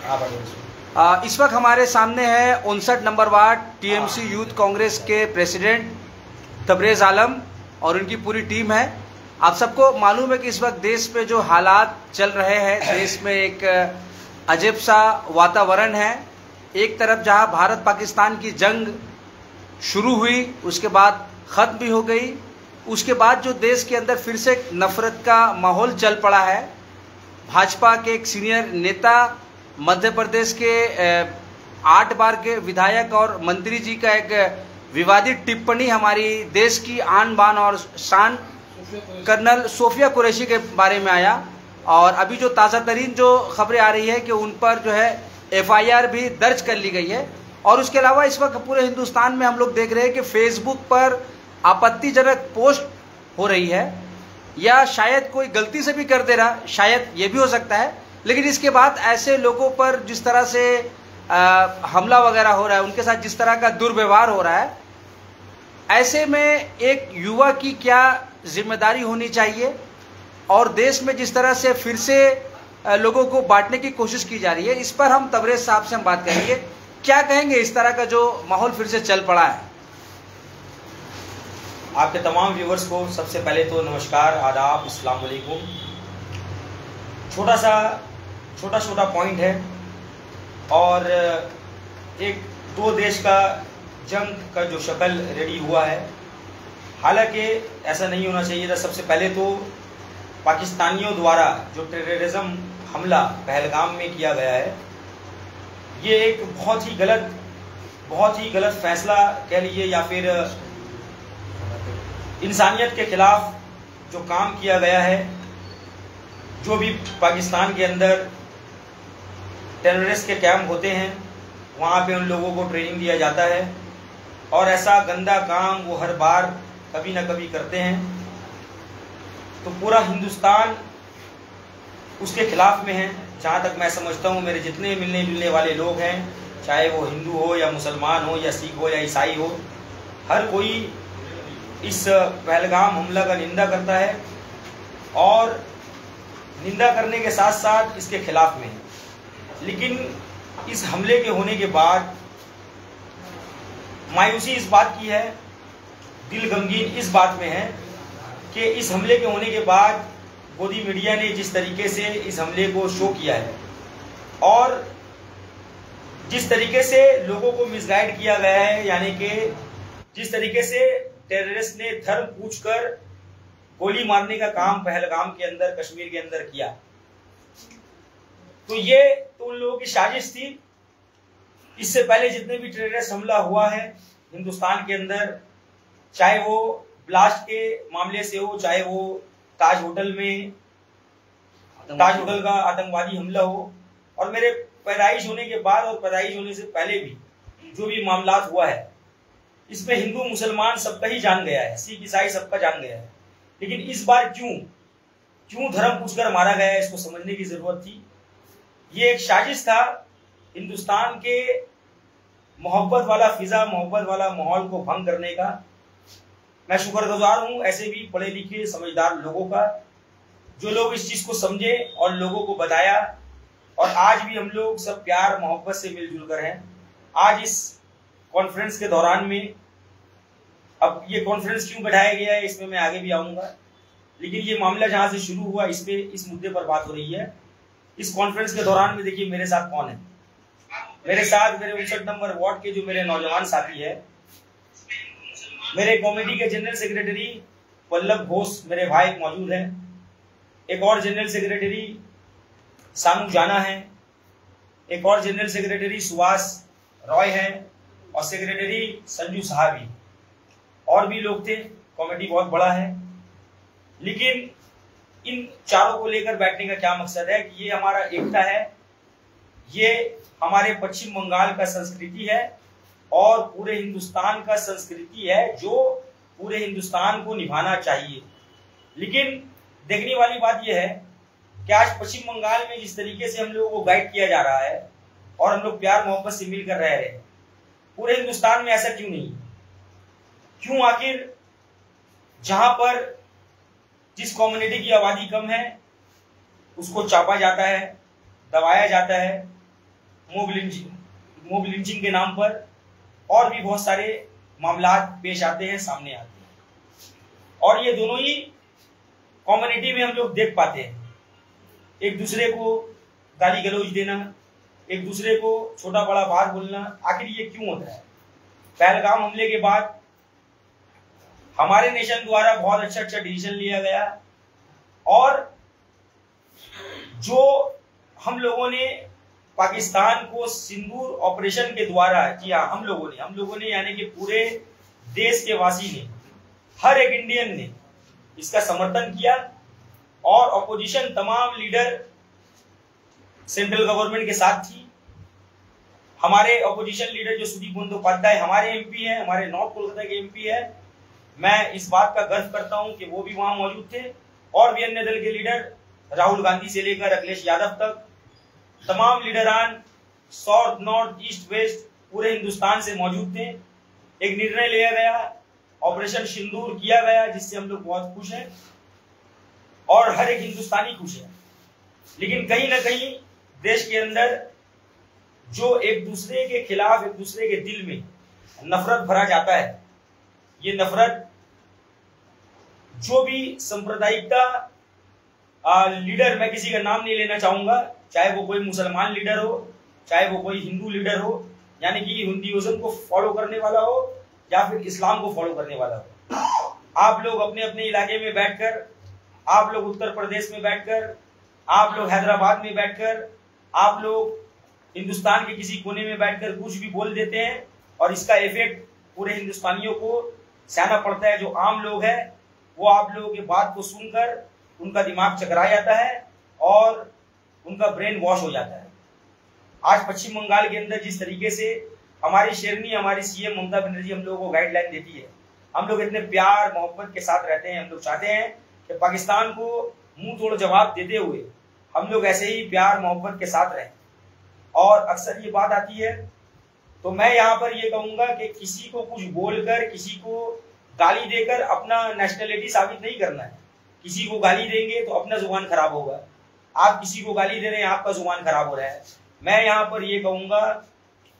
इस वक्त हमारे सामने है 59 number ward TMC youth Congress के प्रेसिडेंट तबरेज आलम और उनकी पूरी टीम है। आप सबको मालूम है कि इस वक्त देश में जो हालात चल रहे हैं, देश में एक अजीब सा वातावरण है। एक तरफ जहां भारत पाकिस्तान की जंग शुरू हुई, उसके बाद ख़त्म भी हो गई, उसके बाद जो देश के अंदर फिर से नफरत का माहौल चल पड़ा है। भाजपा के एक सीनियर नेता, मध्य प्रदेश के 8 बार के विधायक और मंत्री जी का एक विवादित टिप्पणी हमारी देश की आन बान और शान कर्नल सोफिया कुरैशी के बारे में आया। और अभी जो ताज़ा तरीन जो खबरें आ रही है कि उन पर जो है FIR भी दर्ज कर ली गई है। और उसके अलावा इस वक्त पूरे हिंदुस्तान में हम लोग देख रहे हैं कि फेसबुक पर आपत्तिजनक पोस्ट हो रही है, या शायद कोई गलती से भी कर दे रहा, शायद ये भी हो सकता है। लेकिन इसके बाद ऐसे लोगों पर जिस तरह से हमला वगैरह हो रहा है, उनके साथ जिस तरह का दुर्व्यवहार हो रहा है, ऐसे में एक युवा की क्या जिम्मेदारी होनी चाहिए, और देश में जिस तरह से फिर से लोगों को बांटने की कोशिश की जा रही है, इस पर हम तबरेज साहब से हम बात करेंगे। क्या कहेंगे इस तरह का जो माहौल फिर से चल पड़ा है? आपके तमाम व्यूवर्स को सबसे पहले तो नमस्कार, आदाब, अस्सलाम वालेकुम। छोटा छोटा पॉइंट है और एक दो देश का जंग का जो शक्ल रेडी हुआ है। हालांकि ऐसा नहीं होना चाहिए था। सबसे पहले तो पाकिस्तानियों द्वारा जो टेररिज्म हमला पहलगाम में किया गया है, ये एक बहुत ही गलत फैसला कह लीजिए, या फिर इंसानियत के खिलाफ जो काम किया गया है। जो भी पाकिस्तान के अंदर टेररिस्ट के कैंप होते हैं, वहाँ पे उन लोगों को ट्रेनिंग दिया जाता है, और ऐसा गंदा काम वो हर बार कभी ना कभी करते हैं। तो पूरा हिंदुस्तान उसके खिलाफ में है। जहाँ तक मैं समझता हूँ, मेरे जितने मिलने जुलने वाले लोग हैं, चाहे वो हिंदू हो या मुसलमान हो या सिख हो या ईसाई हो, हर कोई इस पहलगाम हमला का निंदा करता है, और निंदा करने के साथ साथ इसके खिलाफ में है। लेकिन इस हमले के होने के बाद मायूसी इस बात की है, दिल गमगीन इस बात में है कि इस हमले के होने के बाद मोदी मीडिया ने जिस तरीके से इस हमले को शो किया है, और जिस तरीके से लोगों को मिसगाइड किया गया है, यानी कि जिस तरीके से टेररिस्ट ने धर्म पूछकर गोली मारने का काम पहलगाम के अंदर, कश्मीर के अंदर किया, तो ये तो उन लोगों की साजिश थी। इससे पहले जितने भी टेररिस्ट हमला हुआ है हिंदुस्तान के अंदर, चाहे वो ब्लास्ट के मामले से हो, चाहे वो ताज होटल का आतंकवादी हमला हो, और मेरे पैदाइश होने के बाद और पैदाइश होने से पहले भी जो भी मामला हुआ है, इसमें हिंदू मुसलमान सबका ही जान गया है, सिख ईसाई सबका जान गया है। लेकिन इस बार क्यों धर्म पूछकर मारा गया है, इसको समझने की जरूरत थी। ये एक साजिश था हिंदुस्तान के मोहब्बत वाला फिजा, मोहब्बत वाला माहौल को भंग करने का। मैं शुक्रगुजार हूं ऐसे भी पढ़े लिखे समझदार लोगों का, जो लोग इस चीज को समझे और लोगों को बताया, और आज भी हम लोग सब प्यार मोहब्बत से मिलजुल कर हैं। आज इस कॉन्फ्रेंस के दौरान में, अब ये कॉन्फ्रेंस क्यों बैठाया गया है इसमें मैं आगे भी आऊंगा, लेकिन ये मामला जहां से शुरू हुआ इस मुद्दे पर बात हो रही है। इस कॉन्फ्रेंस के दौरान में देखिए मेरे साथ कौन है। मेरे साथ मेरे 59 नंबर वार्ड के जो मेरे नौजवान साथी है, मेरे कमेटी के जनरल सेक्रेटरी वल्लभ घोष मेरे भाई मौजूद हैं, एक और जनरल सेक्रेटरी सानू जाना है, एक और जनरल सेक्रेटरी सुभाष रॉय है, और सेक्रेटरी संजू साहबी, और भी लोग थे। कमेटी बहुत बड़ा है। लेकिन इन चारों को लेकर बैठने का क्या मकसद है कि ये हमारा एकता है, ये हमारे पश्चिम बंगाल का संस्कृति है, और पूरे हिंदुस्तान का संस्कृति है, जो पूरे हिंदुस्तान को निभाना चाहिए। लेकिन देखने वाली बात यह है कि आज पश्चिम बंगाल में जिस तरीके से हम लोगों को गाइड किया जा रहा है, और हम लोग प्यार मोहब्बत से मिलकर रह रहे हैं, पूरे हिंदुस्तान में ऐसा क्यों नहीं? क्यों आखिर जहां पर जिस कम्युनिटी की आबादी कम है उसको चापा जाता है, दबाया जाता है, मोब लिंचिंग के नाम पर और भी बहुत सारे मामला पेश आते हैं, सामने आते हैं। और ये दोनों ही कम्युनिटी में हम लोग देख पाते हैं, एक दूसरे को गाली गलौज देना, एक दूसरे को छोटा बड़ा बात बोलना। आखिर ये क्यों होता है? पहलगाम हमले के बाद हमारे नेशन द्वारा बहुत अच्छा डिसीजन लिया गया और जो हम लोगों ने पाकिस्तान को सिंदूर ऑपरेशन के द्वारा किया, हम लोगों ने यानी कि पूरे देश के वासी ने, हर एक इंडियन ने इसका समर्थन किया और ऑपोजिशन तमाम लीडर सेंट्रल गवर्नमेंट के साथ थी। हमारे ऑपोजिशन लीडर जो सुदीप बंदोपाध्याय हमारे एमपी हैं, हमारे नॉर्थ कोलकाता के एमपी है, मैं इस बात का गर्व करता हूं कि वो भी वहां मौजूद थे। और भी अन्य दल के लीडर, राहुल गांधी से लेकर अखिलेश यादव तक, तमाम लीडरान साउथ, नॉर्थ, ईस्ट, वेस्ट पूरे हिंदुस्तान से मौजूद थे। एक निर्णय लिया गया, ऑपरेशन सिंदूर किया गया, जिससे हम लोग बहुत खुश हैं और हर एक हिंदुस्तानी खुश है। लेकिन कहीं ना कहीं देश के अंदर जो एक दूसरे के खिलाफ, एक दूसरे के दिल में नफरत भरा जाता है, ये नफरत जो भी सांप्रदायिकता लीडर, मैं किसी का नाम नहीं लेना चाहूंगा, चाहे वो कोई मुसलमान लीडर हो, चाहे वो कोई हिंदू लीडर हो, यानी कि हिंदुइज्म को फॉलो करने वाला हो या फिर इस्लाम को फॉलो करने वाला हो। आप लोग अपने अपने इलाके में बैठकर, आप लोग उत्तर प्रदेश में बैठकर, आप लोग हैदराबाद में बैठकर, आप लोग हिंदुस्तान के किसी कोने में बैठकर कुछ भी बोल देते हैं और इसका इफेक्ट पूरे हिंदुस्तानियों को सहना पड़ता है। जो आम लोग हैं वो आप लोगों की बात को सुनकर उनका दिमाग चकरा जाता है और उनका ब्रेन वॉश हो जाता है। आज पश्चिम बंगाल के अंदर जिस तरीके से हमारी शेरनी, हमारी सीएम ममता बनर्जी हम लोगों को गाइडलाइन देती है, हम लोग इतने प्यार मोहब्बत के साथ रहते हैं। हम लोग चाहते हैं कि पाकिस्तान को मुंह तोड़ जवाब देते हुए हम लोग ऐसे ही प्यार मोहब्बत के साथ रहें। और अक्सर ये बात आती है, तो मैं यहाँ पर ये कहूंगा कि किसी को कुछ बोलकर, किसी को गाली देकर अपना नेशनलिटी साबित नहीं करना है। किसी को गाली देंगे तो अपना जुबान खराब होगा। आप किसी को गाली दे रहे हैं, आपका जुबान खराब हो रहा है। मैं यहाँ पर ये कहूंगा,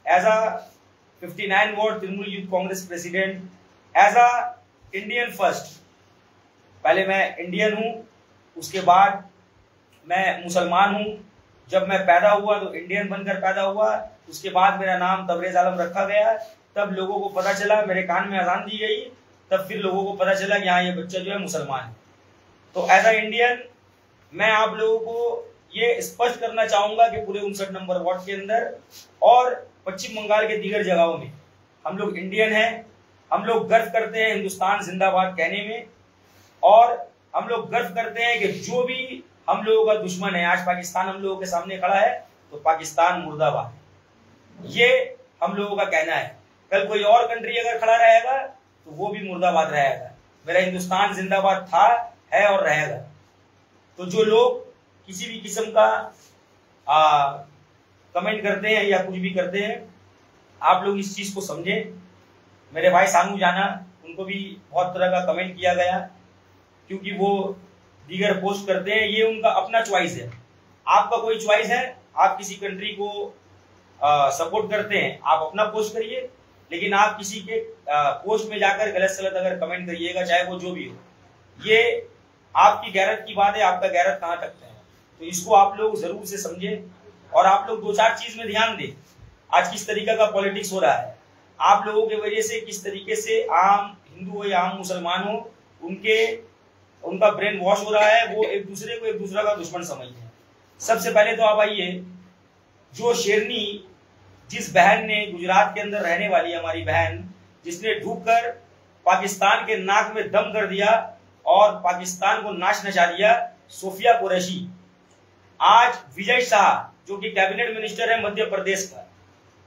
as a 59 ward Trinamool youth Congress president, as a Indian first, पहले मैं इंडियन हूँ, उसके बाद मैं मुसलमान हूँ। जब मैं पैदा हुआ तो इंडियन बनकर पैदा हुआ, उसके बाद मेरा नाम तबरेज आलम रखा गया। तब लोगों को पता चला, मेरे कान में अजान दी गई, तब फिर लोगों को पता चला कि हाँ ये बच्चा जो है मुसलमान है। तो एज अ इंडियन मैं आप लोगों को ये स्पष्ट करना चाहूंगा कि पूरे 59 नंबर वार्ड के अंदर और पश्चिम बंगाल के दीगर जगहों में हम लोग इंडियन हैं। हम लोग गर्व करते हैं हिंदुस्तान जिंदाबाद कहने में, और हम लोग गर्व करते हैं कि जो भी हम लोगों का दुश्मन है, आज पाकिस्तान हम लोगों के सामने खड़ा है तो पाकिस्तान मुर्दाबाद, ये हम लोगों का कहना है। कल कोई और कंट्री अगर खड़ा रहेगा तो वो भी मुर्दाबाद रहेगा। मेरा हिंदुस्तान जिंदाबाद था, है और रहेगा। तो जो लोग किसी भी किस्म का कमेंट करते हैं या कुछ भी करते हैं, आप लोग इस चीज को समझें। मेरे भाई सानू जाना, उनको भी बहुत तरह का कमेंट किया गया, क्योंकि वो दीगर पोस्ट करते हैं, ये उनका अपना चॉइस है। आपका कोई चॉइस है, आप किसी कंट्री को सपोर्ट करते हैं, आप अपना पोस्ट करिए, लेकिन आप किसी के पोस्ट में जाकर गलत सलत अगर कमेंट करिएगा, चाहे वो जो भी हो, ये आपकी गैरत की बात है। आपका गैरत कहाँ तक है, तो इसको आप लोग जरूर से समझें। और आप लोग 2-4 चीज में ध्यान दें। आज किस तरीके का पॉलिटिक्स हो रहा है, आप लोगों की वजह से किस तरीके से आम हिंदू हो या आम मुसलमान हो, उनका ब्रेन वॉश हो रहा है। वो एक दूसरे को एक दूसरा का दुश्मन समझते हैं। सबसे पहले तो आप आइए, जो शेरनी, जिस बहन ने गुजरात के अंदर रहने वाली हमारी बहन, जिसने ढूंढकर पाकिस्तान के नाक में दम कर दिया और पाकिस्तान को नाश नचा दिया, सोफिया कुरैशी, आज विजय शाह जो कि कैबिनेट मिनिस्टर है मध्य प्रदेश का,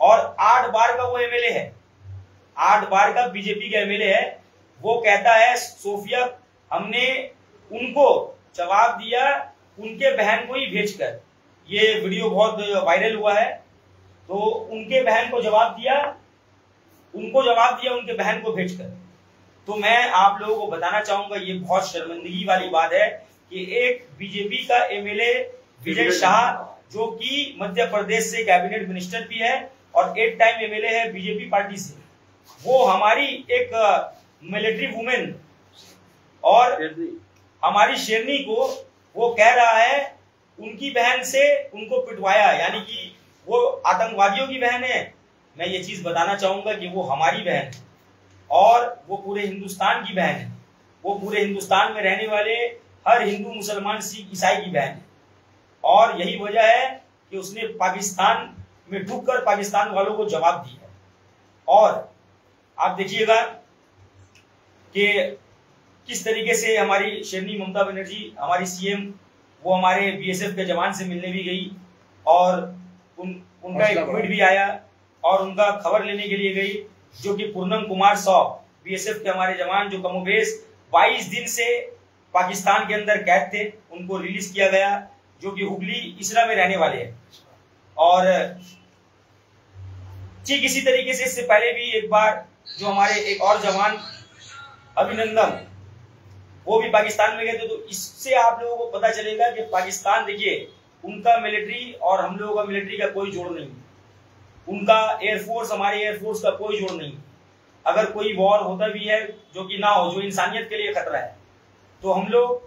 और 8 बार का वो एमएलए है, 8 बार का बीजेपी का एमएलए है, वो कहता है सोफिया, हमने उनको जवाब दिया उनके बहन को ही भेजकर। ये वीडियो बहुत वायरल हुआ है। तो उनके बहन को जवाब दिया, उनके बहन को भेजकर। तो मैं आप लोगों को बताना चाहूंगा, ये बहुत शर्मिंदगी वाली बात है कि एक बीजेपी का एमएलए विजय शाह जो कि मध्य प्रदेश से कैबिनेट मिनिस्टर भी है और 8 टाइम एमएलए है बीजेपी पार्टी से। वो हमारी एक मिलिट्री वुमेन और हमारी शेरनी को वो कह रहा है उनकी बहन से उनको पिटवाया, यानी कि वो आतंकवादियों की बहन है। मैं ये चीज बताना चाहूंगा कि वो हमारी बहन है और वो पूरे हिंदुस्तान की बहन है। वो पूरे हिंदुस्तान में रहने वाले हर हिंदू, मुसलमान, सिख, ईसाई की बहन है और यही वजह है कि उसने पाकिस्तान में डूबकर पाकिस्तान वालों को जवाब दिया। और आप देखिएगा कि किस तरीके से हमारी शेरनी ममता बनर्जी, हमारी सीएम, वो हमारे बीएसएफ के जवान से मिलने भी गई और उनका एक ट्वीट भी आया और उनका खबर लेने के लिए गई, जो कि पूर्णम कुमार सौ बीएसएफ के हमारे जवान जो कमोबेश 22 दिन से पाकिस्तान के अंदर कैद थे, उनको रिलीज किया गया, जो कि हुगली इसरा में रहने वाले हैं। और ठीक इसी तरीके से इससे पहले भी एक बार जो हमारे एक और जवान अभिनंदन, वो भी पाकिस्तान में गए थे। तो इससे आप लोगों को पता चलेगा कि पाकिस्तान, देखिए, उनका मिलिट्री और हम लोगों का मिलिट्री का कोई जोड़ नहीं, उनका एयरफोर्स हमारे एयरफोर्स का कोई जोड़ नहीं। अगर कोई वॉर होता भी है जो कि ना हो, जो इंसानियत के लिए खतरा है, तो हम लोग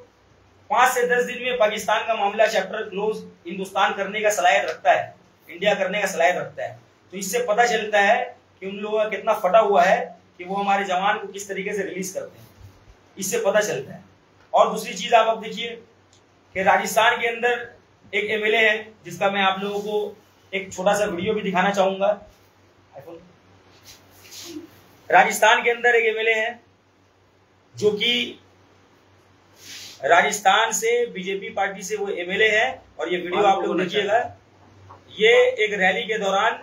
5 से 10 दिन में पाकिस्तान का मामला चैप्टर क्लोज हिंदुस्तान करने का सलाहियत रखता है, इंडिया करने का सलाहियत रखता है। तो इससे पता चलता है कि उन लोगों का कितना फटा हुआ है कि वो हमारे जवान को किस तरीके से रिलीज करते हैं, इससे पता चलता है। और दूसरी चीज आप अब देखिए कि राजस्थान के अंदर एक एमएलए है, जिसका मैं आप लोगों को एक छोटा सा वीडियो भी दिखाना चाहूंगा। राजस्थान के अंदर एक एमएलए है जो कि राजस्थान से बीजेपी पार्टी से वो एमएलए है, और ये वीडियो आप लोग देखिएगा। ये एक रैली के दौरान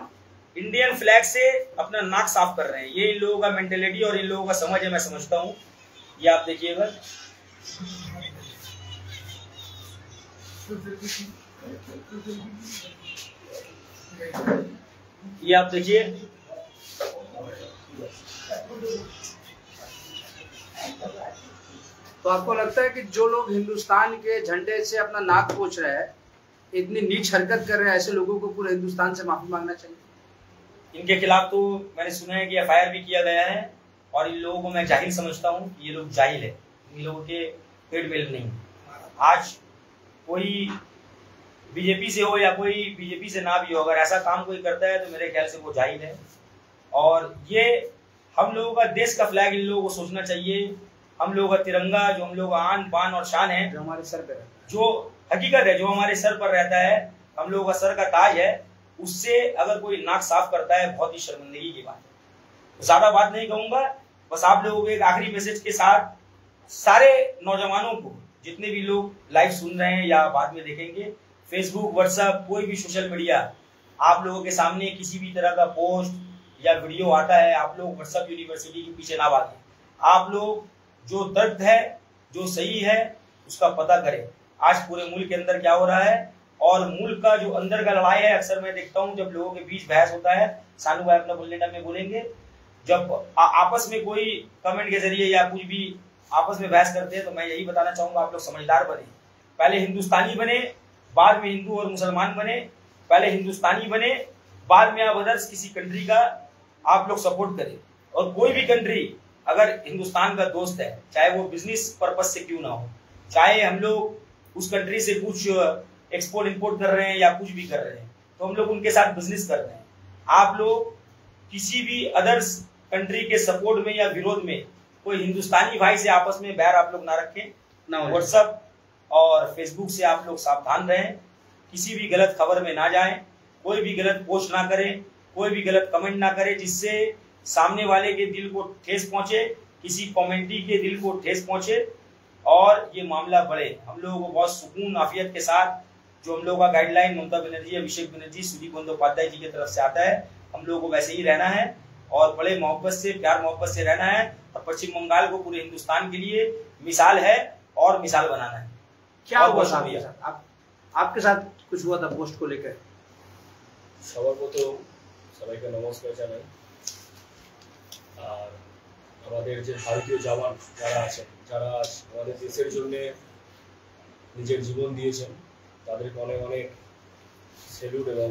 इंडियन फ्लैग से अपना नाक साफ कर रहे हैं। ये इन लोगों का मेंटेलिटी और इन लोगों का समझ है, मैं समझता हूँ। ये आप देखिएगा। ये आप देखिए, तो आपको लगता है कि जो लोग हिंदुस्तान के झंडे से अपना नाक पोंछ रहे हैं, इतनी नीच हरकत कर रहे हैं, ऐसे लोगों को पूरे हिंदुस्तान से माफी मांगना चाहिए? इनके खिलाफ तो मैंने सुना है कि एफआईआर भी किया गया है, और इन लोगों को मैं जाहिल समझता हूँ। ये लोग जाहिल है, इन लोगों के पेट में नहीं। आज कोई बीजेपी से हो या कोई बीजेपी से ना भी हो, अगर ऐसा काम कोई करता है तो मेरे ख्याल से वो जाहिल है। और ये हम लोगों का देश का फ्लैग इन लोगों को सोचना चाहिए। हम लोगों का तिरंगा, जो हम लोगों का आन बान और शान है, जो हमारे सर पे, जो हकीकत है, जो हमारे सर पर रहता है, हम लोगों का सर का ताज है, उससे अगर कोई नाक साफ करता है, बहुत ही शर्मिंदगी की बात है। ज्यादा बात नहीं कहूंगा, बस आप लोगों को एक आखिरी मैसेज के साथ, सारे नौजवानों को, जितने भी लोग लाइव सुन रहे हैं या बाद में देखेंगे, फेसबुक, व्हाट्सएप, कोई भी सोशल मीडिया, आप लोगों के सामने किसी भी तरह का पोस्ट या वीडियो आता है, आप लोग व्हाट्सएप यूनिवर्सिटी के पीछे ना भागें। आप लोग जो तथ्य है, जो सही है, उसका पता करें। आज पूरे मुल्क के अंदर क्या हो रहा है, और मुल्क का जो अंदर का लड़ाई है, अक्सर मैं देखता हूं जब लोगों के बीच बहस होता है, सानू भाई अपना बोलने टाइम में बोलेंगे, जब आपस में कोई कमेंट के जरिए या कुछ भी आपस में बहस करते हैं, तो मैं यही बताना चाहूंगा, आप लोग समझदार बने। पहले हिंदुस्तानी बने, बाद में हिंदू और मुसलमान बने। पहले हिंदुस्तानी बने, बाद में आप अदर्स किसी कंट्री का आप लोग सपोर्ट करें। और कोई भी कंट्री अगर हिंदुस्तान का दोस्त है, चाहे वो बिजनेस पर्पज से क्यों ना हो, चाहे हम लोग उस कंट्री से कुछ एक्सपोर्ट इंपोर्ट कर रहे हैं या कुछ भी कर रहे हैं, तो हम लोग उनके साथ बिजनेस कर रहे हैं। आप लोग किसी भी अदर्स कंट्री के सपोर्ट में या विरोध में कोई हिंदुस्तानी भाई से आपस में बैर आप लोग ना रखें, ना व्हाट्सएप और फेसबुक से आप लोग सावधान रहें। किसी भी गलत खबर में ना जाएं, कोई भी गलत पोस्ट ना करें, कोई भी गलत कमेंट ना करें जिससे सामने वाले के दिल को ठेस पहुंचे, किसी कमेंटी के दिल को ठेस पहुंचे और ये मामला बढ़े। हम लोगों को बहुत सुकून आफियत के साथ, जो हम लोगों का गाइडलाइन ममता बनर्जी, अभिषेक बनर्जी, सुदीप बंदोपाध्याय जी की तरफ से आता है, हम लोगों को वैसे ही रहना है और बड़े मोहब्बत से, प्यार मोहब्बत से रहना है। और पश्चिम बंगाल को पूरे हिंदुस्तान के लिए मिसाल है और मिसाल बनाना है। क्या हुआ आपके साथ? आपके साथ कुछ हुआ था पोस्ट को लेकर? সর্বপ্রথম সবাইকে নমস্কার জানাই। আর আমাদের যে ভারতীয় জওয়ান যারা আছেন, যারা আমাদের দেশের জন্য নিজের জীবন দিয়েছেন, তাদেরকে অনেক অনেক সেলুট এবং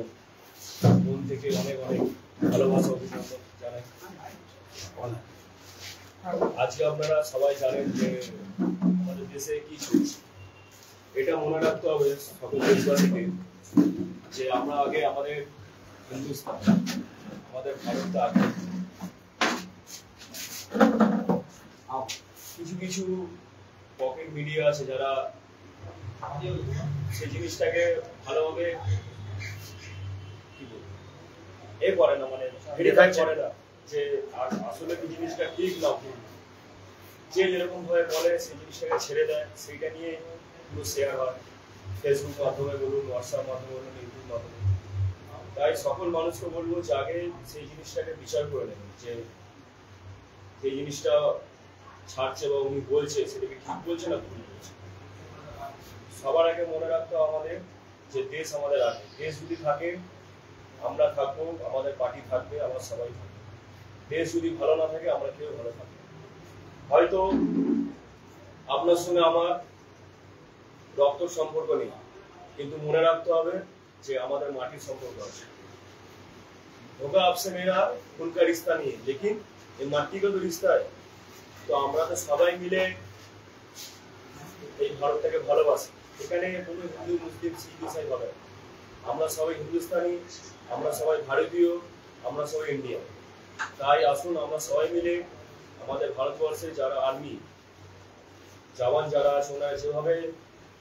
মন থেকে অনেক অনেক ভালোবাসা অভিনন্দন জানাই। আজকে আপনারা সবাই জানেন যে আমাদের দেশে কি চলছে, এটা মনে রাখতে হবে সকল দেশবাসীকে যে আমরা আগে আমাদের হিন্দুস্তান, আমাদের ভারতটা আগে কিছু কিছু পকেট মিডিয়া আছে যারা সেই জিনিসটাকে ভালোভাবে কি বলবো এ করে না, মানে ভেরিফাই করে না যে আসলে কি জিনিসটা ঠিক না ভুল। যে যেরকম ভাবে বলে সেই জিনিসটাকে ছেড়ে দেয়, সেইটা নিয়ে পুরো শেয়ার হয় ফেসবুক মাধ্যমে বলুন, হোয়াটসঅ্যাপ মাধ্যমে বলুন, ইউটিউব মাধ্যমে। তাই সকল মানুষকে বলবো যে আগে সেই জিনিসটাকে বিচার করে নেবেন যে এই জিনিসটা ছাড়ছে বা উনি বলছে সেটাকে ঠিক বলছে না ভুল বলছে। সবার আগে মনে রাখতে হবে আমাদের যে দেশ আমাদের আগে, দেশ যদি থাকে আমরা থাকবো, আমাদের পার্টি থাকবে, আমরা সবাই থাকবো। দেশ যদি ভালো না থাকে আমরা কেউ ভালো থাকবো। হয়তো আপনার সঙ্গে আমার রক্তর সম্পর্ক নেই, কিন্তু মনে রাখতে হবে যে আমাদের মাটির সম্পর্ক আছে। होगा आपसे मेरा खून का रिश्ता नहीं है, लेकिन ये माटी का तो रिश्ता है। तो আমরা তো সবাই মিলে এই ভারতটাকে ভালোবাসি। এখানে কোনো হিন্দু মুসলিম শিখ ইসাই হবে, আমরা সবাই হিন্দুস্তানি, আমরা সবাই ভারতীয়, আমরা সবাই ইন্ডিয়ান। তাই আসুন আমরা সবাই মিলে আমাদের ভারতবর্ষে যারা আর্মি জওয়ান যারা আছে ওনারা যেভাবে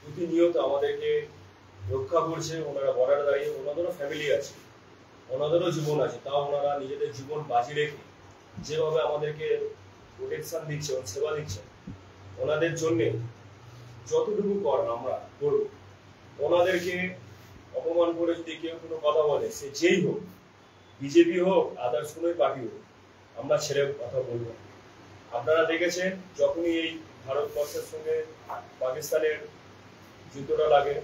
প্রতিনিয়ত আমাদেরকে রক্ষা করছে, ওনারা বর্ডারে দাঁড়িয়ে, ওনাদেরও ফ্যামিলি আছে, ওনাদেরও জীবন আছে, তাও ওনারা নিজেদের জীবন বাজি রেখে যেভাবে আমাদেরকে প্রোটেকশন দিচ্ছে, সেবা দিচ্ছে, ওনাদের জন্য যতটুকু করার আমরা করব। ওনাদেরকে অপমান করে যদি কেউ কোনো কথা বলে, সে যেই হোক, বিজেপি হোক, আদার্স কোনো পার্টি হোক, আমরা ছেড়ে কথা বলবো। আপনারা দেখেছেন যখনই এই ভারতবর্ষের সঙ্গে পাকিস্তানের যুদ্ধটা লাগে,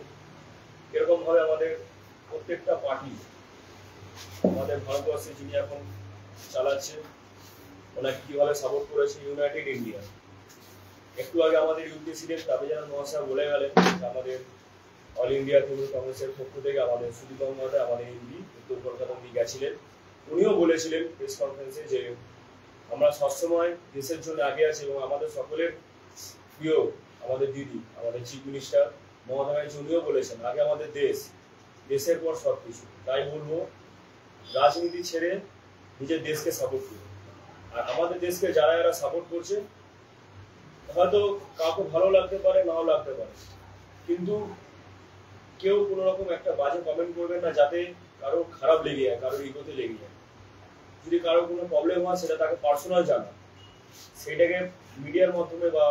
এরকম ভাবে আমাদের প্রত্যেকটা পার্টি আমাদের ভারতবর্ষে যিনি এখন চালাচ্ছে ওনাকে কিভাবে সাপোর্ট করেছে ইউনাইটেড ইন্ডিয়া। একটু আগে আমাদের ইউথ প্রেসিডেন্ট তাবেজান মহাশয় বলে গেলেন আমাদের অল ইন্ডিয়া তৃণমূল কংগ্রেসের পক্ষ থেকে আমাদের সুদীপ মহোদয়, আমাদের এমপি উত্তর কলকাতা উনি গেছিলেন, উনিও বলেছিলেন প্রেস কনফারেন্সে যে আমরা সবসময় দেশের জন্য আগে আছি এবং আমাদের সকলের প্রিয় আমাদের দিদি, আমাদের চিফ মিনিস্টার মমতা ব্যানার্জি উনিও বলেছেন আগে আমাদের দেশ, দেশের পর সবকিছু। তাই বলবো রাজনীতি ছেড়ে নিজের দেশকে সাপোর্ট করুন। আর আমাদের দেশকে যারা যারা সাপোর্ট করছে, হয়তো কাউকে ভালো লাগতে পারে, নাও লাগতে পারে, কিন্তু কেউ কোনো রকম একটা বাজে কমেন্ট করবেন না যাতে কারো খারাপ লেগে যায়, কারোর ইগোতে লেগে যায়। যদি কারো কোনো প্রবলেম হয় সেটা তাকে পার্সোনাল জানা, সেটাকে মিডিয়ার মাধ্যমে বা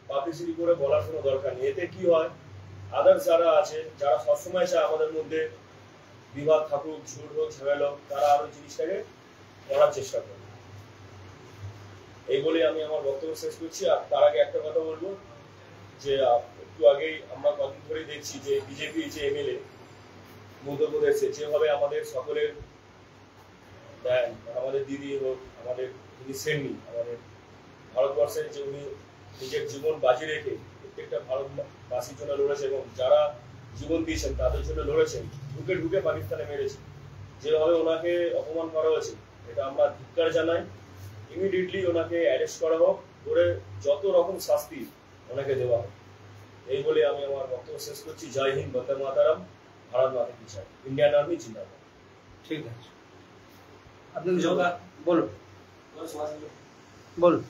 পাবলিসিটি করে বলার কোনো দরকার নেই। এতে কি হয়, আদার্স যারা আছে, যারা সবসময় চায় আমাদের মধ্যে বিবাদ থাকুক, ঝুট হোক, ঝামেলা হোক, তারা আরো জিনিসটাকে করার চেষ্টা করে। এই বলে আমি আমার বক্তব্য শেষ করছি। আর তার আগে একটা কথা বলবো যে একটু আগেই আমরা কদিন ধরেই দেখছি যে বিজেপি যে এমএলএ মধ্যপ্রদেশে যেভাবে আমাদের সকলের দেন, আমাদের দিদি হোক, আমাদের যিনি সেননি, আমাদের ভারতবর্ষের যে উনি নিজের জীবন বাজি রেখে প্রত্যেকটা ভারতবাসীর জন্য লড়েছে এবং যারা জীবন দিয়েছেন তাদের জন্য লড়েছেন, ঢুকে ঢুকে পাকিস্তানে মেরেছে, যেভাবে ওনাকে অপমান করা হয়েছে, এটা আমরা ধিক্কার জানাই। ইমিডিয়েটলি ওনাকে অ্যারেস্ট করা হোক, করে যত রকম শাস্তি ওনাকে দেওয়া হোক। এই বলে আমি আমার বক্তব্য শেষ করছি। জয় হিন্দ, বন্দে মাতারাম, ভারত মাতা কি জয়, ইন্ডিয়ান আর্মি জিন্দাবাদ। ঠিক আছে, আপনি বলুন বলুন।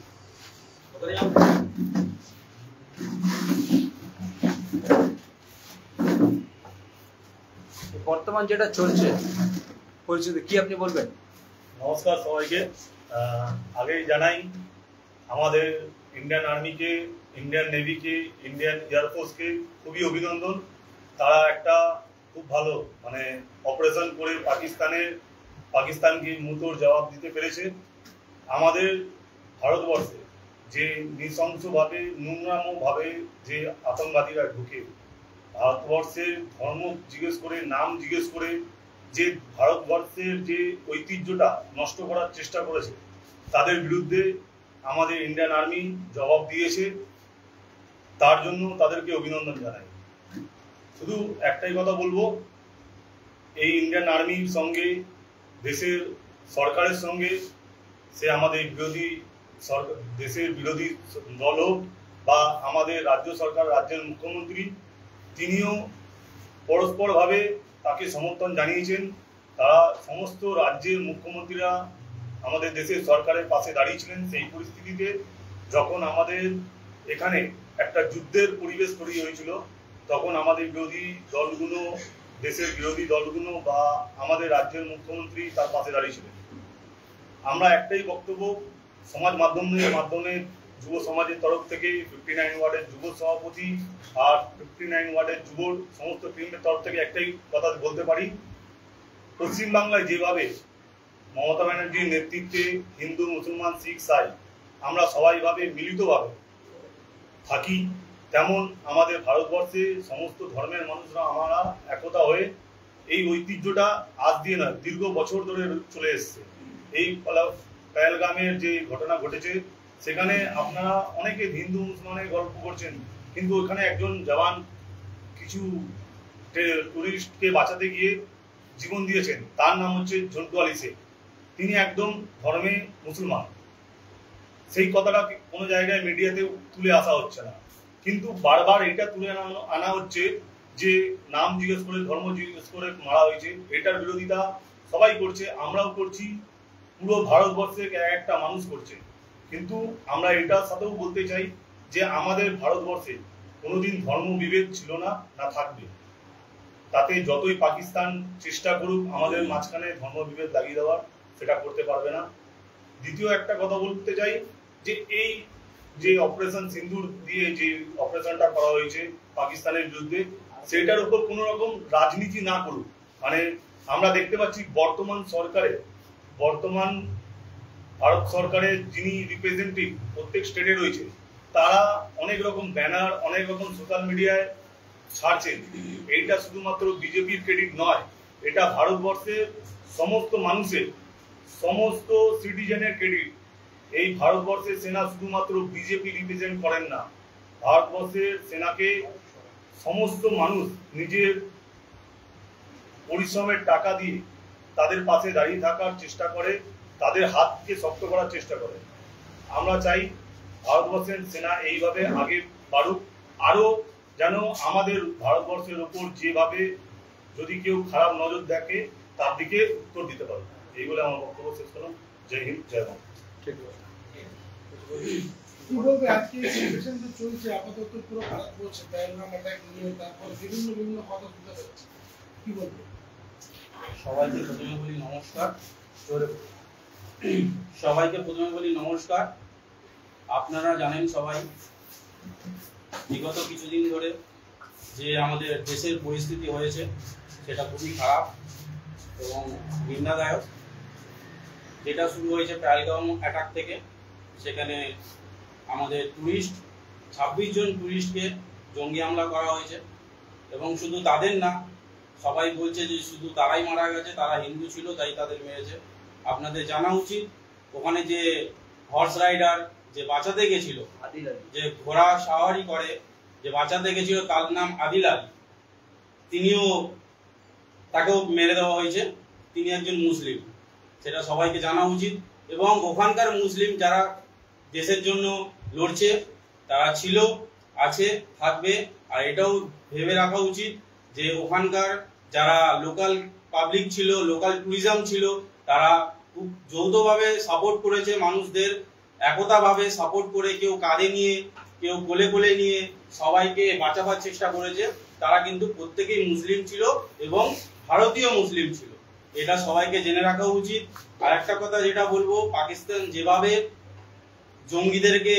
বর্তমান যেটা চলছে পরিস্থিতি কি আপনি বলবেন? নমস্কার সবাইকে। আগেই জানাই আমাদের ইন্ডিয়ান আর্মিকে, ইন্ডিয়ান নেভিকে, ইন্ডিয়ান এয়ারফোর্সকে খুবই অভিনন্দন। তারা একটা খুব ভালো অপারেশন করে পাকিস্তানকে মুতোর জবাব দিতে পেরেছে। আমাদের ভারতবর্ষে যে নৃশংসভাবে, নোংরামভাবে যে আতঙ্কবাদীরা ঢুকে ভারতবর্ষের ধর্ম জিজ্ঞেস করে, নাম জিজ্ঞেস করে যে ভারতবর্ষের যে ঐতিহ্যটা নষ্ট করার চেষ্টা করেছে, তাদের বিরুদ্ধে আমাদের ইন্ডিয়ান আর্মি জবাব দিয়েছে। তার জন্য তাদেরকে অভিনন্দন জানাই। শুধু একটাই কথা বলবো এই ইন্ডিয়ান আর্মির সঙ্গে দেশের সরকারের সঙ্গে সে আমাদের বিরোধী সরকার, দেশের বিরোধী দল হোক বা আমাদের রাজ্য সরকার, রাজ্যের মুখ্যমন্ত্রী, তিনিও পরস্পরভাবে তাকে সমর্থন জানিয়েছেন। তারা সমস্ত রাজ্যের মুখ্যমন্ত্রীরা আমাদের দেশের সরকারের পাশে দাঁড়িয়েছিলেন। সেই পরিস্থিতিতে যখন আমাদের এখানে একটা যুদ্ধের পরিবেশ তৈরি হয়েছিল, তখন আমাদের বিরোধী দলগুলো, দেশের বিরোধী দলগুলো বা আমাদের রাজ্যের মুখ্যমন্ত্রী তার পাশে দাঁড়িয়েছিলেন। আমরা একটাই বক্তব্য, সমাজ মাধ্যমে যুব সমাজের তরফ থেকে 59 ওয়ার্ডের যুব সভাপতি আর 59 ওয়ার্ডের যুব সমস্ত টিমের তরফ থেকে একটাই কথা বলতে পারি, পশ্চিমবাংলায় যেভাবে মমতা ব্যানার্জির নেতৃত্বে হিন্দু, মুসলমান, শিখ, সাই আমরা সবাইভাবে মিলিতভাবে থাকি, তেমন আমাদের ভারতবর্ষে সমস্ত ধর্মের মানুষরা আমরা একতা হয়ে এই ঐতিহ্যটা আজ দিয়ে নয়, দীর্ঘ বছর ধরে চলে এসছে। এই পহেলগামের যে ঘটনা ঘটেছে, সেখানে আপনারা অনেকে হিন্দু মুসলমানের গল্প করছেন, কিন্তু ওখানে একজন জওয়ান কিছু টুরিস্টকে বাঁচাতে গিয়ে জীবন দিয়েছেন। তার নাম হচ্ছে ঝন্টু আলী শেখ। তিনি একদম ধর্মে মুসলমান। সেই কথাটা কোনো জায়গায় মিডিয়াতেও তুলে আসা হচ্ছে না, কিন্তু বারবার এটা তুলে আনা হচ্ছে যে নাম জিজ্ঞেস করে, ধর্ম জিজ্ঞেস করে মারা হয়েছে। এটার বিরোধিতা সবাই করছে, আমরাও করছি, পুরো ভারতবর্ষে একটা মানুষ করছে। কিন্তু আমরা এটার সাথেও বলতে চাই যে আমাদের ভারতবর্ষে কোনোদিন ধর্ম বিভেদ ছিল না, না থাকবে। তাতে যতই পাকিস্তান চেষ্টা করুক আমাদের মাঝখানে ধর্ম বিভেদ লাগিয়ে দেওয়ার, সেটা করতে পারবে না। দ্বিতীয় একটা কথা বলতে চাই যে এই যে অপারেশন সিন্দুর দিয়ে যে অপারেশনটা করা হয়েছে পাকিস্তানের বিরুদ্ধে, সেটার উপর কোনো রকম রাজনীতি না করুক। মানে আমরা দেখতে পাচ্ছি বর্তমান ভারত সরকারের যিনি রিপ্রেজেন্টেটিভ প্রত্যেক স্টেটে রয়েছে, তারা অনেক রকম ব্যানার, অনেক রকম সোশ্যাল মিডিয়ায় ছাড়ছেন। এইটা শুধুমাত্র বিজেপির ক্রেডিট নয়, এটা ভারতবর্ষের সমস্ত মানুষের, সমস্ত সিটিজেনের ক্রেডিট। এই ভারতবর্ষের সেনা শুধুমাত্র বিজেপি রিপ্রেজেন্ট করেন না, ভারতবর্ষের সেনাকে সমস্ত মানুষ নিজের পরিশ্রমের টাকা দিয়ে তাদের পাশে দাঁড়িয়ে থাকার চেষ্টা করে, তাদের হাতকে শক্ত করার চেষ্টা করে। আমরা চাই ভারতবর্ষের সেনা এইভাবে আগে বাড়ুক, আরো যেন আমাদের ভারতবর্ষের ওপর যেভাবে যদি কেউ খারাপ নজর দেখে তার দিকে উত্তর দিতে পারে। এইগুলো আমার বক্তব্য শেষ করলাম। জয় হিন্দ, জয় বাংলা। ঠিক কি বলবে আজকে সিচুয়েশন যে চলছে আপাতত পুরো ভারতবর্ষে পহেলগাম অ্যাটাক নিয়ে, তারপর বিভিন্ন কথা শুনতে পাচ্ছি, কি বলবে? সবাইকে প্রথমে বলি নমস্কার। সবাইকে প্রথমে বলি নমস্কার। আপনারা জানেন সবাই, বিগত কিছুদিন ধরে যে আমাদের দেশের পরিস্থিতি হয়েছে সেটা খুবই খারাপ এবং নিন্দাদায়ক। যেটা শুরু হয়েছে পহেলগাম অ্যাটাক থেকে, সেখানে আমাদের 26 জন টুরিস্টকে জঙ্গি হামলা করা হয়েছে এবং শুধু তাদের না, সবাই বলছে যে শুধু তারাই মারা গেছে, তারা হিন্দু ছিল তাই তাদের মেরেছে। আপনাদের জানা উচিত ওখানে যে হর্স রাইডার যে বাঁচাতে গেছিল, যে ঘোড়া সাওয়ারি করে যে বাঁচাতে গেছিল, তার নাম আদিল আলী। তাকেও মেরে দেওয়া হয়েছে। তিনি একজন মুসলিম, সেটা সবাইকে জানা উচিত। এবং ওখানকার মুসলিম যারা দেশের জন্য লড়ছে, তারা ছিল, আছে, থাকবে। আর এটাও ভেবে রাখা উচিত যে ওখানকার যারা লোকাল পাবলিক ছিল, লোকাল ট্যুরিজম ছিল, তারা খুব যৌথভাবে সাপোর্ট করেছে মানুষদের, একতাভাবে সাপোর্ট করে, কেউ কাঁধে নিয়ে, কেউ কোলে কোলে নিয়ে সবাইকে বাঁচাবার চেষ্টা করেছে। তারা কিন্তু প্রত্যেকেই মুসলিম ছিল এবং ভারতীয় মুসলিম ছিল, এটা সবাইকে জেনে রাখা উচিত। আর একটা কথা যেটা বলবো, পাকিস্তান যেভাবে জঙ্গিদেরকে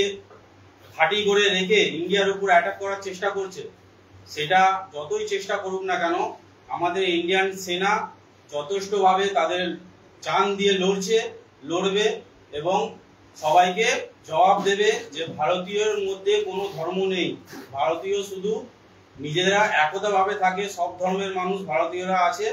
ঘাঁটি করে রেখে ইন্ডিয়ার উপর অ্যাটাক করার চেষ্টা করছে, সেটা যতই চেষ্টা করুক না কেন, আমাদের ইন্ডিয়ান সেনা যথেষ্টভাবে তাদের জান দিয়ে লড়বে এবং সবাইকে জবাব দেবে যে ভারতীয়র মধ্যে কোনো ধর্ম নেই, ভারতীয় শুধু নিজেরা একতাভাবে থাকে, সব ধর্মের মানুষ ভারতীয়রা আছে,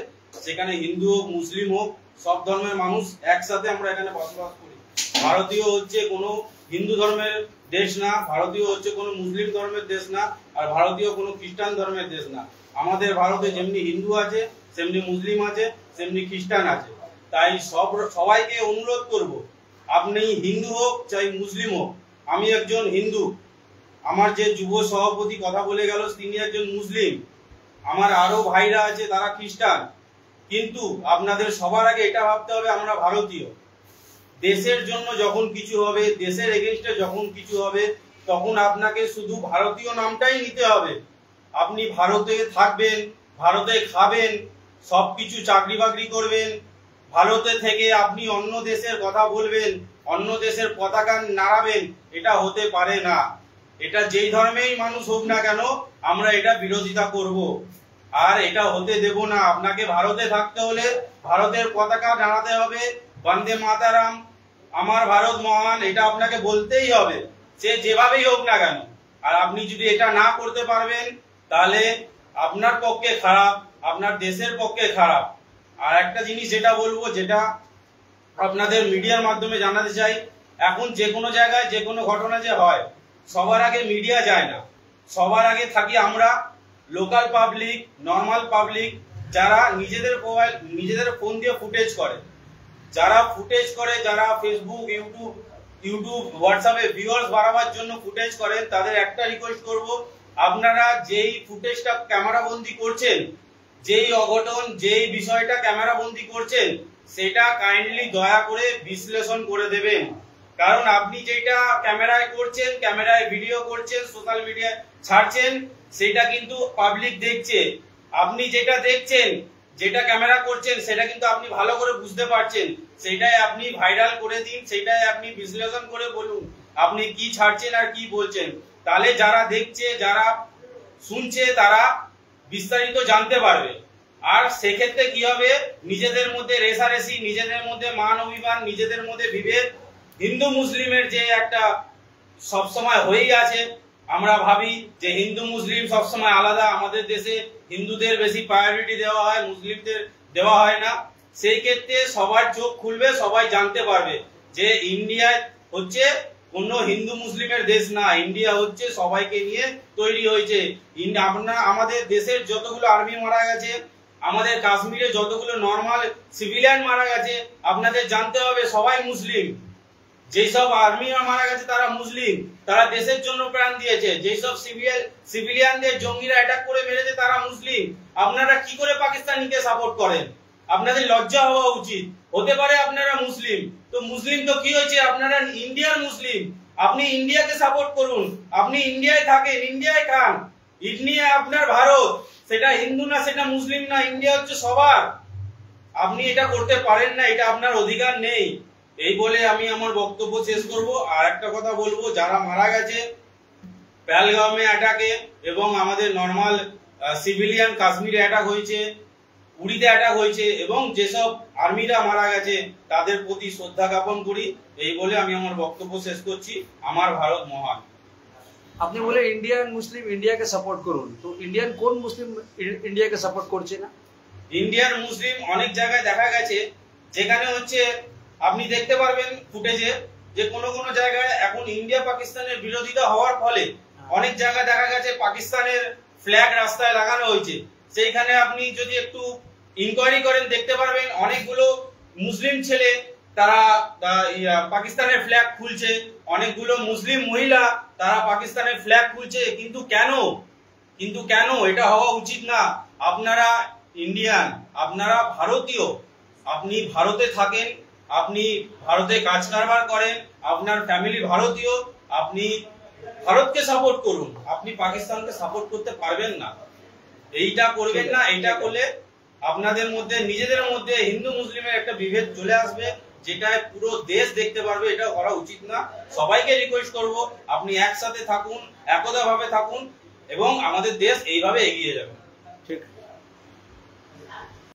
সেখানে হিন্দু হোক, মুসলিম হোক, সব ধর্মের মানুষ একসাথে আমরা এখানে বসবাস করি। ভারতীয় হচ্ছে কোনো হিন্দু ধর্মের দেশ না, ভারতীয় হচ্ছে কোনো মুসলিম ধর্মের দেশ না, আর ভারতীয় কোনো খ্রিস্টান ধর্মের দেশ না। আমাদের ভারতে যেমনি হিন্দু আছে, সেমনি মুসলিম আছে, সেমনি খ্রিস্টান আছে। তাই সবাইকে অনুরোধ করব, আপনি হিন্দু হোক চাই মুসলিম হোক, আমি একজন হিন্দু, আমার যে যুব সভাপতি কথা বলে গেল তিনি একজন মুসলিম, আমার আরো ভাইরা আছে তারা খ্রিস্টান, কিন্তু আপনাদের সবার আগে এটা ভাবতে হবে আমরা ভারতীয়। দেশের জন্য যখন কিছু হবে, দেশের এগেইনস্টে যখন কিছু হবে, তখন আপনাকে শুধু ভারতীয় নামটাই নিতে হবে। আপনি ভারতে থাকবেন, ভারতে খাবেন, সবকিছু চাকরি বাকরি করবেন, ভারতে থেকে আপনি অন্য দেশের কথা বলবেন, অন্য দেশের পতাকা নাড়াবেন, এটা হতে পারে না। এটা যেই ধর্মেই মানুষ হোক না কেন আমরা এটা বিরোধিতা করব, আর এটা হতে দেব না। আপনাকে ভারতে থাকতে হলে ভারতের পতাকা নাড়াতে হবে, বন্দে মাতারাম, আমার ভারত মহান, এটা আপনাকে বলতেই হবে, সে যেভাবেই হোক না কেন। আর আপনি যদি এটা না করতে পারবেন তাহলে আপনার পক্ষে খারাপ, আপনার দেশের পক্ষে খারাপ। আর একটা জিনিস যেটা বলবো, যেটা আপনাদের মিডিয়ার মাধ্যমে জানাতে চাই, এখন যে কোনো জায়গায় যে কোনো ঘটনা যে হয় সবার আগে মিডিয়া যায় না, সবার আগে থাকি আমরা লোকাল পাবলিক, নর্মাল পাবলিক, যারা নিজেদের ফোন দিয়ে ফুটেজ করে, যারা ফেসবুক, ইউটিউব, হোয়াটসঅ্যাপে ভিউয়ার্স বাড়াবার জন্য ফুটেজ করেন, তাদের একটা রিকোয়েস্ট করব, আপনারা যেই ফুটেজটা ক্যামেরা বন্দি করছেন, যেই অঘটন, যেই বিষয়টা ক্যামেরা বন্দি করছেন, সেটা কাইন্ডলি দয়া করে বিশ্লেষণ করে দেবেন। কারণ আপনি যেটা ক্যামেরায় করছেন, ক্যামেরায় ভিডিও করছেন, সোশ্যাল মিডিয়ায় ছাড়ছেন, সেটা কিন্তু পাবলিক দেখছে। আপনি যেটা দেখছেন, যেটা ক্যামেরা করছেন, সেটা কিন্তু আপনি ভালো করে বুঝতে পারছেন, সেটাই আপনি ভাইরাল করে দিন, সেটাই আপনি বিশ্লেষণ করে বলুন আপনি কি ছাড়ছেন আর কি বলছেন। তাহলে যারা দেখছে, যারা শুনছে, তারা বিস্তারিত জানতে পারবে। আর সেক্ষেত্রে কি হবে, নিজেদের মধ্যে রেষারেষি, নিজেদের মধ্যে মান অভিমান, নিজেদের মধ্যে বিভেদ, হিন্দু মুসলিমের যে একটা সবসময় হয়েই আছে, আমরা ভাবি যে হিন্দু মুসলিম সবসময় আলাদা, আমাদের দেশে হিন্দুদের বেশি প্রায়োরিটি দেওয়া হয়, মুসলিমদের দেওয়া হয় না। সেই ক্ষেত্রে সবার চোখ খুলবে, সবাই জানতে পারবে যে ইন্ডিয়া হচ্ছে কোনো হিন্দু মুসলিমের দেশ না, ইন্ডিয়া হচ্ছে সবাইকে নিয়ে তৈরি হয়েছে। আমাদের দেশের যতগুলো আর্মি মারা গেছে, আমাদের কাশ্মীরে যতগুলো নর্মাল সিভিলিয়ান মারা গেছে, আপনাদের জানতে হবে সবাই মুসলিম। যেসব আর্মিরা মারা গেছে তারা মুসলিম, তারা দেশের জন্য প্রাণ দিয়েছে। যেসব সিভিলিয়ানদের জঙ্গিরা অ্যাটাক করে মেরেছে তারা মুসলিম। আপনারা কি করে পাকিস্তানিকে সাপোর্ট করেন? আপনাদের লজ্জা হওয়া উচিত। হতে পারে আপনারা মুসলিম, তো মুসলিম তো কি হয়েছে, আপনারা ইন্ডিয়ার মুসলিম, আপনি ইন্ডিয়াকে সাপোর্ট করুন, আপনি ইন্ডিয়ায় থাকেন, ইন্ডিয়ায় খান। ইন্ডিয়া আপনার ভারত, সেটা হিন্দু না, সেটা মুসলিম না, ইন্ডিয়া হচ্ছে সবার। আপনি এটা করতে পারেন না, এটা আপনার অধিকার নেই। এই বলে আমি আমার বক্তব্য শেষ করব। আর একটা কথা বলবো, যারা মারা গেছে পেহেলগামে অ্যাটাকে, এবং আমাদের নর্মাল সিভিলিয়ান কাশ্মীরে অ্যাটাক হয়েছে, উড়িতে অ্যাটাক হয়েছে, এবং যেসব আর্মিরা মারা গেছে তাদের প্রতি শ্রদ্ধা জ্ঞাপন করি। এই বলে আমি আমার বক্তব্য শেষ করছি। আমার ভারত মহান। আপনি বলে ইন্ডিয়ান মুসলিম ইন্ডিয়াকে সাপোর্ট করুন, তো ইন্ডিয়ান কোন মুসলিম ইন্ডিয়াকে সাপোর্ট করছে না? ইন্ডিয়ান মুসলিম অনেক জায়গায় দেখা গেছে, যেখানে হচ্ছে আপনি দেখতে পারবেন ফুটেজে, যে কোনো কোনো জায়গায় এখন ইন্ডিয়া পাকিস্তানের বিরোধিতা হওয়ার ফলে অনেক জায়গায় দেখা গেছে পাকিস্তানের ফ্ল্যাগ রাস্তায় লাগানো হয়েছে। সেইখানে আপনি যদি একটু ইনকোয়ারি করেন দেখতে পারবেন অনেকগুলো মুসলিম ছেলে তারা পাকিস্তানের ফ্ল্যাগ খুলছে, অনেকগুলো মুসলিম মহিলা তারা পাকিস্তানের ফ্ল্যাগ খুলছে। কিন্তু কেন এটা হওয়া উচিত না। আপনারা ইন্ডিয়ান, আপনারা ভারতীয়, আপনি ভারতে থাকেন, আপনি ভারতে কাজ কারবার করেন, আপনার ফ্যামিলি ভারতীয়, আপনি ভারতকে সাপোর্ট করুন, আপনি পাকিস্তানকে সাপোর্ট করতে পারবেন না। এইটা করবেন না। এইটা করলে আপনাদের মধ্যে, নিজেদের মধ্যে হিন্দু মুসলিমের একটা বিভেদ চলে আসবে, যেটা পুরো দেশ দেখতে পারবে। এটা করা উচিত না। সবাইকে রিকোয়েস্ট করব, আপনি একসাথে থাকুন, একতা ভাবে থাকুন, এবং আমাদের দেশ এইভাবে এগিয়ে যাবে। ঠিক।